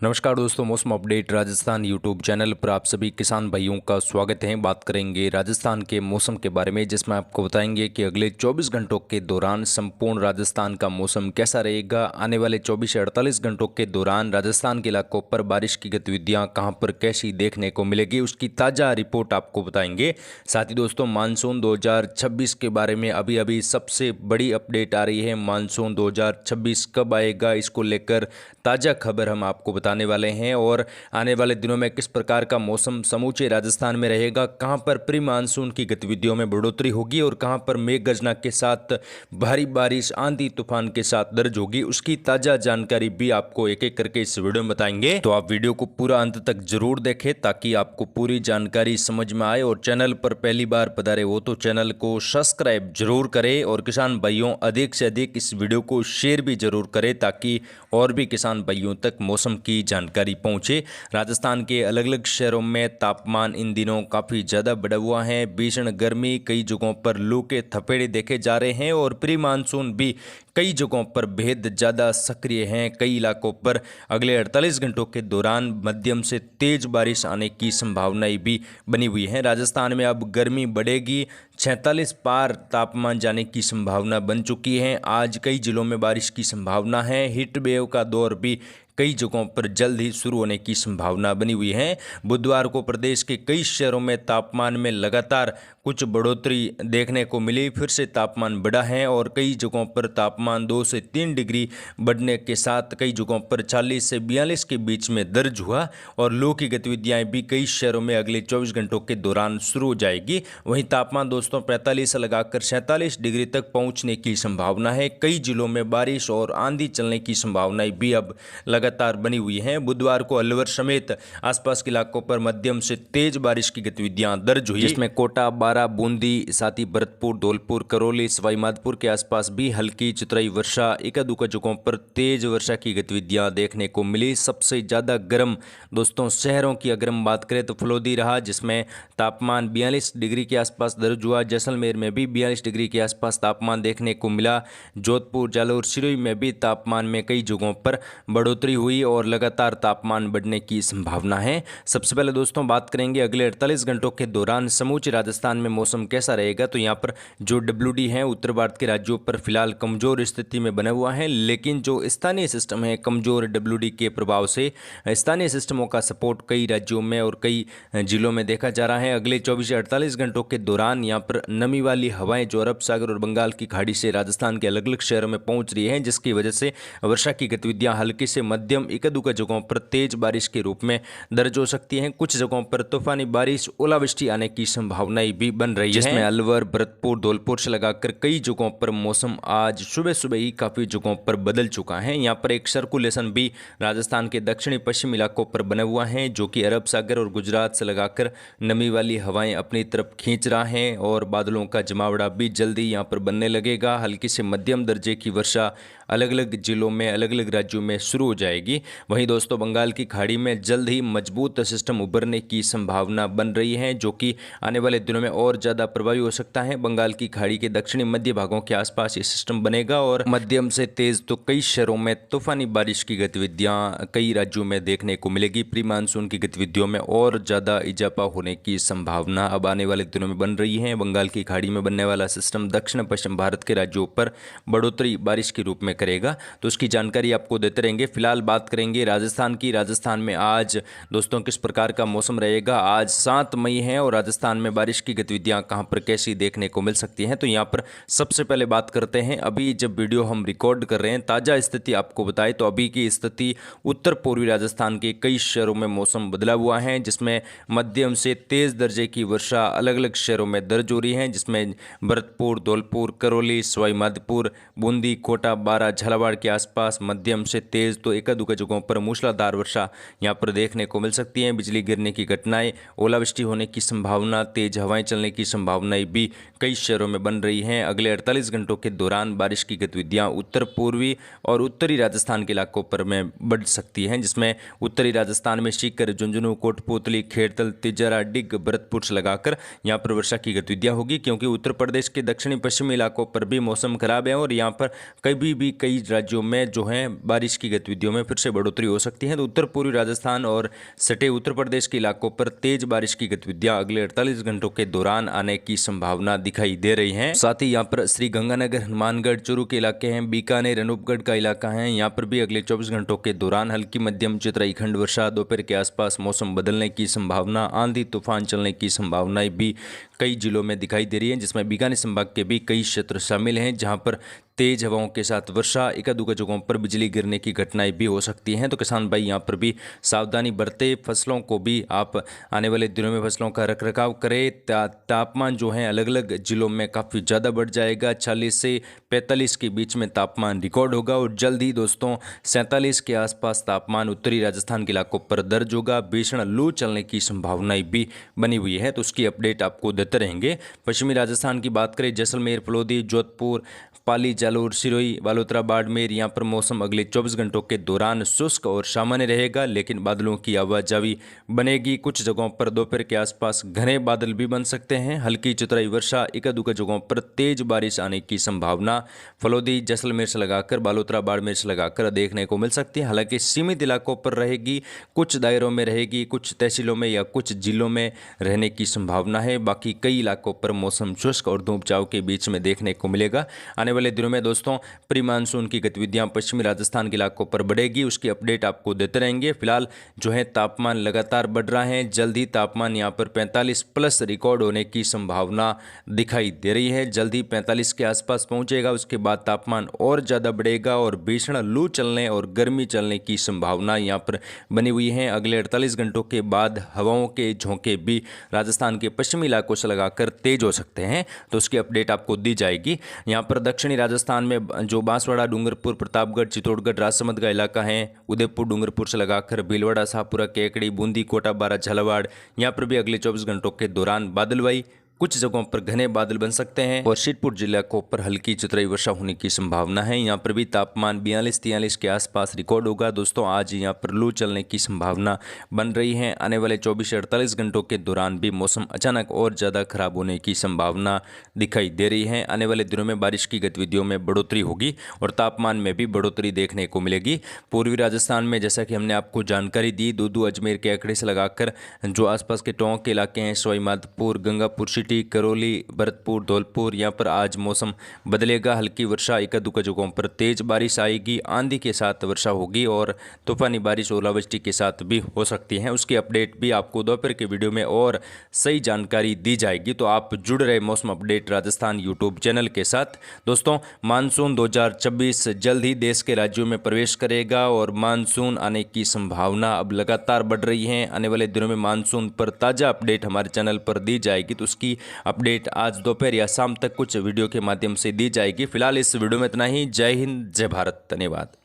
नमस्कार दोस्तों, मौसम अपडेट राजस्थान यूट्यूब चैनल पर आप सभी किसान भाइयों का स्वागत है। बात करेंगे राजस्थान के मौसम के बारे में, जिसमें आपको बताएंगे कि अगले 24 घंटों के दौरान संपूर्ण राजस्थान का मौसम कैसा रहेगा। आने वाले 24 से 48 घंटों के दौरान राजस्थान के इलाकों पर बारिश की गतिविधियां कहां पर कैसी देखने को मिलेगी, उसकी ताज़ा रिपोर्ट आपको बताएंगे। साथ ही दोस्तों, मानसून 2026 के बारे में अभी अभी सबसे बड़ी अपडेट आ रही है। मानसून 2026 कब आएगा, इसको लेकर ताज़ा खबर हम आपको बताने वाले हैं। और आने वाले दिनों में किस प्रकार का मौसम समूचे राजस्थान में रहेगा, कहां पर प्री मानसून की गतिविधियों में बढ़ोतरी होगी और कहां पर मेघ गर्जना के साथ भारी बारिश आंधी तूफान के साथ दर्ज होगी, उसकी ताज़ा जानकारी भी आपको एक एक करके इस वीडियो में बताएंगे। तो आप वीडियो को पूरा अंत तक जरूर देखें ताकि आपको पूरी जानकारी समझ में आए। और चैनल पर पहली बार पधारे हो तो चैनल को सब्सक्राइब जरूर करें। और किसान भाइयों, अधिक से अधिक इस वीडियो को शेयर भी जरूर करें ताकि और भी किसान भाइयों तक मौसम की जानकारी पहुंचे। राजस्थान के अलग अलग शहरों में तापमान इन दिनों काफ़ी ज़्यादा बढ़ा हुआ है। भीषण गर्मी, कई जगहों पर लू के थपेड़े देखे जा रहे हैं और प्री मानसून भी कई जगहों पर बेहद ज़्यादा सक्रिय हैं। कई इलाकों पर अगले 48 घंटों के दौरान मध्यम से तेज बारिश आने की संभावनाएं भी बनी हुई हैं। राजस्थान में अब गर्मी बढ़ेगी, 46 पार तापमान जाने की संभावना बन चुकी है। आज कई जिलों में बारिश की संभावना है। हीट वेव का दौर भी कई जगहों पर जल्द ही शुरू होने की संभावना बनी हुई है। बुधवार को प्रदेश के कई शहरों में तापमान में लगातार कुछ बढ़ोतरी देखने को मिली। फिर से तापमान बढ़ा है और कई जगहों पर तापमान 2 से 3 डिग्री बढ़ने के साथ कई जगहों पर 40 से 42 के बीच में दर्ज हुआ। और लू की गतिविधियां भी कई शहरों में अगले 24 घंटों के दौरान शुरू हो जाएगी। वहीं तापमान दोस्तों 45 से लगाकर 47 डिग्री तक पहुंचने की संभावना है। कई जिलों में बारिश और आंधी चलने की संभावनाएं भी अब लगातार बनी हुई हैं। बुधवार को अलवर समेत आसपास के इलाकों पर मध्यम से तेज बारिश की गतिविधियां दर्ज हुई, जिसमें कोटा, बारा, बूंदी, साथ ही भरतपुर, धौलपुर, करौली, सवाई माधोपुर के आसपास भी हल्की चितराई वर्षा, एकादुका जगहों पर तेज वर्षा की गतिविधियां देखने को मिली। सबसे ज़्यादा गर्म दोस्तों शहरों की अगर हम बात करें तो फलोदी रहा, जिसमें तापमान 42 डिग्री के आसपास दर्ज हुआ। जैसलमेर में भी 42 डिग्री के आसपास तापमान देखने को मिला। जोधपुर, जालौर, सिरोही में भी तापमान में कई जगहों पर बढ़ोतरी हुई और लगातार तापमान बढ़ने की संभावना है। सबसे पहले दोस्तों बात करेंगे अगले 48 घंटों के दौरान समूचे राजस्थान में मौसम कैसा रहेगा। तो यहाँ पर जो डब्ल्यूडी है उत्तर भारत के राज्यों पर फिलहाल कमजोर स्थिति में बना हुआ है, लेकिन जो स्थानीय सिस्टम है कमजोर डब्ल्यूडी के प्रभाव से स्थानीय सिस्टमों का सपोर्ट कई राज्यों में और कई जिलों में देखा जा रहा है। अगले 24 से 48 घंटों के दौरान यहाँ पर नमी वाली हवाएं जो अरब सागर और बंगाल की खाड़ी से राजस्थान के अलग अलग शहरों में पहुंच रही हैं, जिसकी वजह से वर्षा की गतिविधियां हल्की से मध्यम इक्का-दुक्का जगहों पर तेज बारिश के रूप में दर्ज हो सकती हैं। कुछ जगहों पर तूफानी बारिश, ओलावृष्टि आने की संभावनाएं भी बन रही है, जिसमें अलवर, भरतपुर, धौलपुर से लगाकर कई जगहों पर मौसम आज सुबह सुबह ही काफी जगहों पर बदल चुका है। यहाँ पर एक सर्कुलेशन भी राजस्थान के दक्षिणी पश्चिमी इलाकों पर बना हुआ है, जो कि अरब सागर और गुजरात से लगाकर नमी वाली हवाएं अपनी तरफ खींच रहा है और बादलों का जमावड़ा भी जल्दी यहाँ पर बनने लगेगा। हल्की से मध्यम दर्जे की वर्षा अलग अलग जिलों में, अलग अलग राज्यों में शुरू हो जाएगी। वहीं दोस्तों बंगाल की खाड़ी में जल्द ही मजबूत सिस्टम उभरने की संभावना बन रही है, जो कि आने वाले दिनों में और ज़्यादा प्रभावी हो सकता है। बंगाल की खाड़ी के दक्षिणी मध्य भागों के आसपास ये सिस्टम बनेगा और मध्यम से तेज तो कई शहरों में तूफानी बारिश की गतिविधियां कई राज्यों में देखने को मिलेगी। प्री मानसून की गतिविधियों में और ज़्यादा इजाफा होने की संभावना अब आने वाले दिनों में बन रही है। बंगाल की खाड़ी में बनने वाला सिस्टम दक्षिण पश्चिम भारत के राज्यों पर बढ़ोतरी बारिश के रूप में करेगा, तो उसकी जानकारी आपको देते रहेंगे। फिलहाल बात करेंगे राजस्थान की। राजस्थान में आज दोस्तों किस प्रकार का मौसम रहेगा। आज 7 मई है और राजस्थान में बारिश की गतिविधियां कहां पर कैसी देखने को मिल सकती हैं। तो यहां पर सबसे पहले बात करते हैं, अभी जब वीडियो हम रिकॉर्ड कर रहे हैं ताज़ा स्थिति आपको बताएं तो अभी की स्थिति उत्तर पूर्वी राजस्थान के कई शहरों में मौसम बदला हुआ है, जिसमें मध्यम से तेज दर्जे की वर्षा अलग अलग शहरों में दर्ज हो रही है, जिसमें भरतपुर, धौलपुर, करौली, सवाई माधोपुर, बूंदी, कोटा, बारा, झालावाड़ के आसपास मध्यम से तेज तो एकादुका जगहों पर मूसलाधार वर्षा यहाँ पर देखने को मिल सकती है। बिजली गिरने की घटनाएं, ओलावृष्टि होने की संभावना, तेज हवाएं चलने की संभावनाएं भी कई शहरों में बन रही हैं। अगले 48 घंटों के दौरान बारिश की गतिविधियां उत्तर पूर्वी और उत्तरी राजस्थान के इलाकों पर में बढ़ सकती हैं, जिसमें उत्तरी राजस्थान में सीकर, झुंझुनू, कोटपूतली, खेड़तल, तिजारा, डिग, भरतपुर से लगाकर यहाँ पर वर्षा की गतिविधियां होगी, क्योंकि उत्तर प्रदेश के दक्षिणी पश्चिमी इलाकों पर भी मौसम खराब है और यहाँ पर कभी भी कई राज्यों में जो है बारिश की गतिविधियों में फिर से बढ़ोतरी हो सकती है। तो उत्तर पूर्वी राजस्थान और सटे उत्तर प्रदेश के इलाकों पर तेज बारिश की गतिविधियां अगले 48 घंटों के दौरान आने की संभावना दिखाई दे रही है। साथ ही यहाँ पर श्री गंगानगर, हनुमानगढ़, चूरू के इलाके हैं, बीकानेर, अनूपगढ़ का इलाका है, यहाँ पर भी अगले 24 घंटों के दौरान हल्की मध्यम चतुराई खंड वर्षा, दोपहर के आसपास मौसम बदलने की संभावना, आंधी तूफान चलने की संभावनाएं भी कई जिलों में दिखाई दे रही है, जिसमें बीकानेर संभाग के भी कई क्षेत्र शामिल हैं जहां पर तेज हवाओं के साथ वर्षा, एकाध जगहों पर बिजली गिरने की घटनाएं भी हो सकती हैं। तो किसान भाई यहाँ पर भी सावधानी बरते, फसलों को भी आप आने वाले दिनों में फसलों का रखरखाव करें। तापमान जो है अलग अलग जिलों में काफ़ी ज़्यादा बढ़ जाएगा, 40 से 45 के बीच में तापमान रिकॉर्ड होगा और जल्द ही दोस्तों 47 के आसपास तापमान उत्तरी राजस्थान के इलाकों पर दर्ज होगा। भीषण लू चलने की संभावनाएं भी बनी हुई है, तो उसकी अपडेट आपको देते रहेंगे। पश्चिमी राजस्थान की बात करें, जैसलमेर, फलोदी, जोधपुर, पाली, जालोर, सिरोही, बालोतरा, बाड़मेर, यहाँ पर मौसम अगले 24 घंटों के दौरान शुष्क और सामान्य रहेगा, लेकिन बादलों की आवाजाही बनेगी। कुछ जगहों पर दोपहर के आसपास घने बादल भी बन सकते हैं। हल्की चतुराई वर्षा, एकाध जगहों पर तेज बारिश आने की संभावना फलोदी, जैसलमेर से लगाकर बालोतरा, बाड़मेर से लगाकर देखने को मिल सकती है। हालांकि सीमित इलाकों पर रहेगी, कुछ दायरों में रहेगी, कुछ तहसीलों में या कुछ जिलों में रहने की संभावना है। बाकी कई इलाकों पर मौसम शुष्क और धूप छांव के बीच में देखने को मिलेगा। आने वाले दिनों में दोस्तों प्री मानसून की गतिविधियां पश्चिमी राजस्थान के इलाकों पर बढ़ेगी, उसकी अपडेट आपको देते रहेंगे। फिलहाल जो है तापमान लगातार बढ़ रहा है, जल्दी तापमान यहां पर 45 प्लस रिकॉर्ड होने की संभावना दिखाई दे रही है। जल्दी 45 के आसपास पहुंचेगा, उसके बाद तापमान और ज़्यादा बढ़ेगा और भीषण लू चलने और गर्मी चलने की संभावना यहां पर बनी हुई है। अगले 48 घंटों के बाद हवाओं के झोंके भी राजस्थान के पश्चिमी इलाकों से लगाकर तेज हो सकते हैं, तो उसकी अपडेट आपको दी जाएगी। यहाँ पर दक्षिणी राजस्थान में जो बांसवाड़ा, डूंगरपुर, प्रतापगढ़, चित्तौड़गढ़, राजसमंद का इलाका है, उदयपुर, डूंगरपुर से लगाकर भीलवाड़ा, शाहपुरा, केकड़ी, बूंदी, कोटा, बारा, झालावाड़, यहाँ पर भी अगले 24 घंटों के दौरान बादलवाई, कुछ जगहों पर घने बादल बन सकते हैं और शीतपुर जिले को पर हल्की चतुराई वर्षा होने की संभावना है। यहाँ पर भी तापमान 42-43 के आसपास रिकॉर्ड होगा। दोस्तों आज यहाँ पर लू चलने की संभावना बन रही है। आने वाले 24 से 48 घंटों के दौरान भी मौसम अचानक और ज़्यादा खराब होने की संभावना दिखाई दे रही है। आने वाले दिनों में बारिश की गतिविधियों में बढ़ोतरी होगी और तापमान में भी बढ़ोतरी देखने को मिलेगी। पूर्वी राजस्थान में जैसा कि हमने आपको जानकारी दी, दूदू, अजमेर के आंकड़े से लगाकर जो आसपास के टोंक के इलाके हैं, सवाईमाधोपुर, गंगापुर सिटी, करौली, भरतपुर, धौलपुर, यहाँ पर आज मौसम बदलेगा। हल्की वर्षा, एकाध जगहों पर तेज बारिश आएगी, आंधी के साथ वर्षा होगी और तूफानी बारिश ओलावृष्टि के साथ भी हो सकती है। उसकी अपडेट भी आपको दोपहर के वीडियो में और सही जानकारी दी जाएगी, तो आप जुड़ रहे मौसम अपडेट राजस्थान यूट्यूब चैनल के साथ। दोस्तों मानसून 2026 जल्द ही देश के राज्यों में प्रवेश करेगा और मानसून आने की संभावना अब लगातार बढ़ रही है। आने वाले दिनों में मानसून पर ताज़ा अपडेट हमारे चैनल पर दी जाएगी, तो उसकी अपडेट आज दोपहर या शाम तक कुछ वीडियो के माध्यम से दी जाएगी। फिलहाल इस वीडियो में इतना ही। जय हिंद, जय भारत, धन्यवाद।